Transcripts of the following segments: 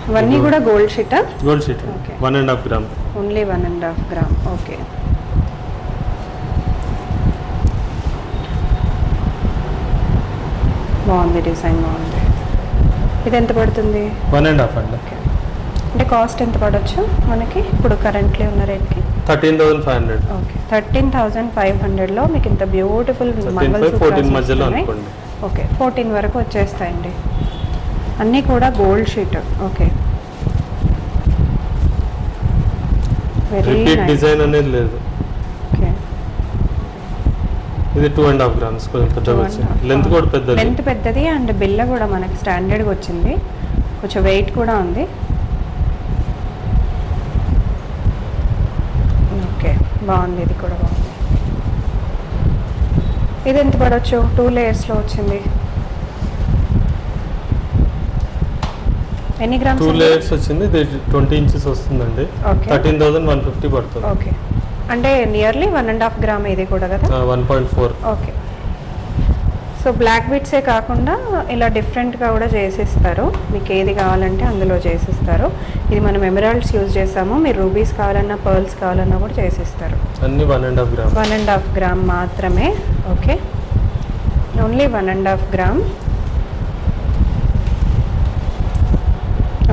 ఇవన్నీ కూడా గోల్డ్ షీటా? Gold sheet 1.5 gram. Only 1.5 gram. Okay. బాగుంది, డిజైన్ బాగుంది. ఇది ఎంత పడుతుంది? 1.5 అండి. ఓకే. అంటే కాస్ట్ ఎంత పడవచ్చు మనకి ఇప్పుడు కరెంట్లీ ఉన్న రేట్కి? 13,500. ఓకే, 13,500లో మీకు ఇంత బ్యూటిఫుల్ 14 మధ్యలో అనుకోండి. ఓకే, 14 వరకు వచ్చేస్తాయండి. అన్నీ కూడా gold sheet. Okay, repeat design అనేది లేదు. ఓకే, ఇది 2.5 గ్రామ్స్. కొంచెం పెద్దగా వచ్చింది. లెంత్ కూడా పెద్దది. లెంత్ పెద్దది అండ్ బిల్ల కూడా మనకి స్టాండర్డ్గా వచ్చింది. కొంచెం వెయిట్ కూడా ఉంది. ఓకే, బాగుంది. ఇది కూడా బాగుంది. ఇది ఎంత పడవచ్చు? 2 లేయర్స్లో వచ్చింది. ఎన్ని గ్రామ్స్? 2 లేయర్స్ వచ్చింది. ఇది 20 ఇంచెస్ వస్తుందండి. 13,150 పడుతుంది. ఓకే, అంటే నియర్లీ 1.5 గ్రామ్ ఇది కూడా కదా? 1.4. ఓకే. సో బ్లాక్ బీట్సే కాకుండా ఇలా డిఫరెంట్గా కూడా చేసిస్తారు. మీకు ఏది కావాలంటే అందులో చేసిస్తారు. ఇది మనం ఎమరాల్డ్స్ యూజ్ చేసాము. మీరు రూబీస్ కావాలన్నా పర్ల్స్ కావాలన్నా కూడా చేసిస్తారు. అన్ని 1.5 గ్రామ్. 1.5 గ్రామ్ మాత్రమే. Okay, only 1.5 gram.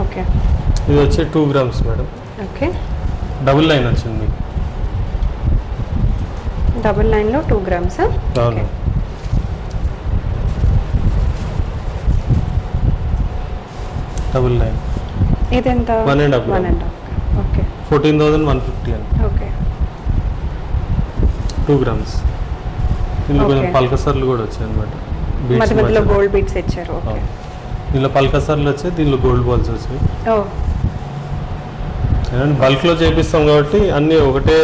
ఓకే, ఇది వచ్చి 2 grams madam. Okay, double line వచ్చింది. డబుల్ లైన్లో 2 గ్రామ్స్. అవును. Double line. ఇది ఎంత? 1.5 గ్రామ్. ఓకే, 14,150 అండి. Okay, 2 grams. ఇందులో కొంచెం పల్కసర్లు కూడా వచ్చాయి అనమాట. మధ్య మధ్యలో గోల్డ్ బీట్స్ ఇచ్చారు. ఓకే, దీనిలో పల్కసర్లు వచ్చాయి, దీనిలో గోల్డ్ బాల్స్ వచ్చాయి. బల్క్లో చేపిస్తాం కాబట్టి అన్నీ ఒకటే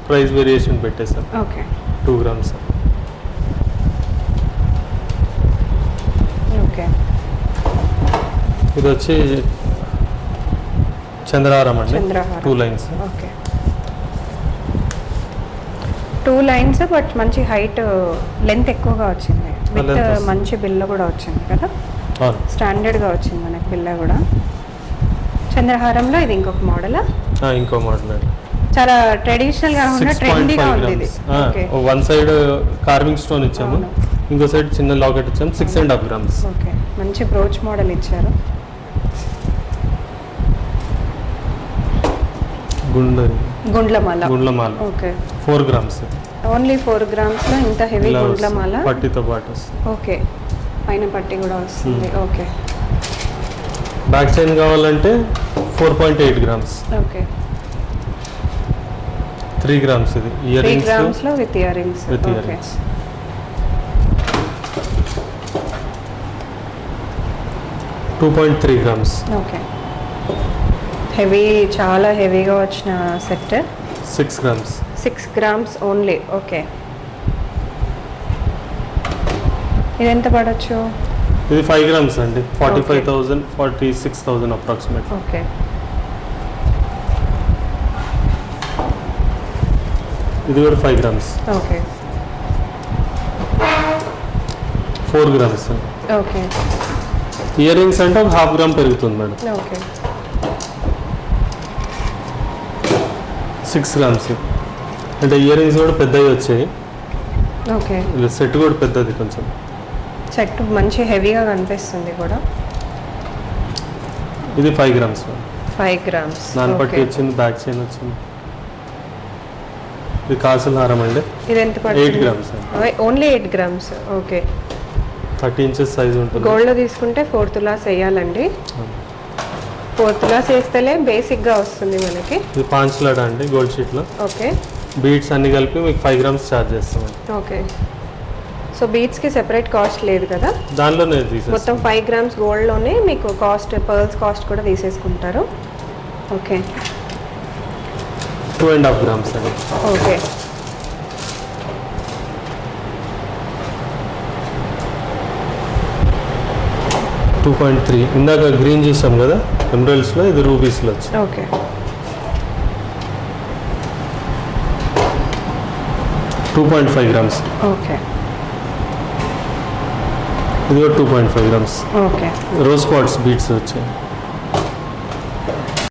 ప్రైస్ వేరియేషన్ పెట్టేసాం. Okay, 2 grams. ఓకే, ఇది వచ్చి చంద్రహారం అండి. 2 లైన్స్. ఓకే, 2 లైన్స్ బట్ మంచి హైట్, లెంత్ ఎక్కువగా వచ్చింది. విత్ మంచి బిల్ల కూడా వచ్చింది కదా? స్టాండర్డ్గా వచ్చింది మనకి బిల్ల కూడా. చంద్రహారంలో ఇది ఇంకొక మోడలా? ఇంకో మోడల్ అండి. చాలా ట్రెడిషనల్ గా ఉన్న ట్రెండీగా ఉంది ఇది. Okay, one side carving stone ఇచ్చాము, ఇంకో సైడ్ చిన్న లాకెట్ ఇచ్చాము. 6.5 గ్రామ్స్. ఓకే, మంచి బ్రోచ్ మోడల్ ఇచ్చారు. గుండ్లమాల. Okay, 4 grams. ఓన్లీ 4 గ్రామ్స్ లో ఇంత హెవీ గుండ్లమాల పట్టితో పాటు. ఓకే, పైన పట్టి కూడా వస్తుంది. ఓకే, బ్యాక్ చైన్ కావాలంటే 4.8 గ్రామ్స్. Okay, 3 grams. ఇది ఇయర్ రింగ్స్. 3 గ్రామ్స్ లో with ear rings. Okay, 2.3 grams. Okay, heavy, చాలా హెవీగా వచ్చిన set. 6 grams. 6 grams only. Okay, ఇది ఎంత పడవచ్చు? ఇది 5 గ్రామ్స్ అండి. 45,000 46,000 అప్రాక్సిమేట్. ఓకే, ఇది కూడా 5 grams. Okay, 4 grams. Okay, ear rings అంటే ఒక 1/2 గ్రామ్ పెరుగుతుంది మేడం. Okay, 6 grams. అంటే ఇయర్ రింగ్స్ కూడా పెద్దవి వచ్చాయి. ఓకే, సెట్ కూడా పెద్దది. కొంచెం సెట్ మంచి హెవీగా కనిపిస్తుంది కూడా. ఇది 5 గ్రామ్స్. 5 గ్రామ్స్. నానపట్టి వచ్చింది, బ్యాక్ చైన్ వచ్చింది. ఇది కాసుల హారం అండి. ఇది ఎంత పడుతుంది? 8 grams. Only 8 grams. Okay, 30 inches size ఉంటుంది. గోల్డ్లో తీసుకుంటే 4 తులాస్ వేయాలండి. 4 తులాస్ వేస్తేనే బేసిక్గా వస్తుంది మనకి. ఇది పాంచ్లాడా అండి గోల్డ్ షీట్లో. ఓకే, బీడ్స్ అన్ని కలిపి మీకు 5 గ్రామ్స్ ఛార్జ్ చేస్తామండి. ఓకే, సో బీట్స్కి సెపరేట్ కాస్ట్ లేదు కదా? దానిలోనే మొత్తం 5 గ్రామ్స్ గోల్డ్లోనే మీకు కాస్ట్, పర్ల్స్ కాస్ట్ కూడా తీసేసుకుంటారు. ఓకే, 2.5 గ్రామ్స్ అండి. ఓకే, 2.3. ఇందాక గ్రీన్ చూసాం కదా ఎమరాల్డ్స్లో, ఇది రూబీస్లో వచ్చి. Okay, 2.5 grams. ఓకే, ఇది కూడా 2.5 grams. Okay, rose quartz beads వచ్చాయి.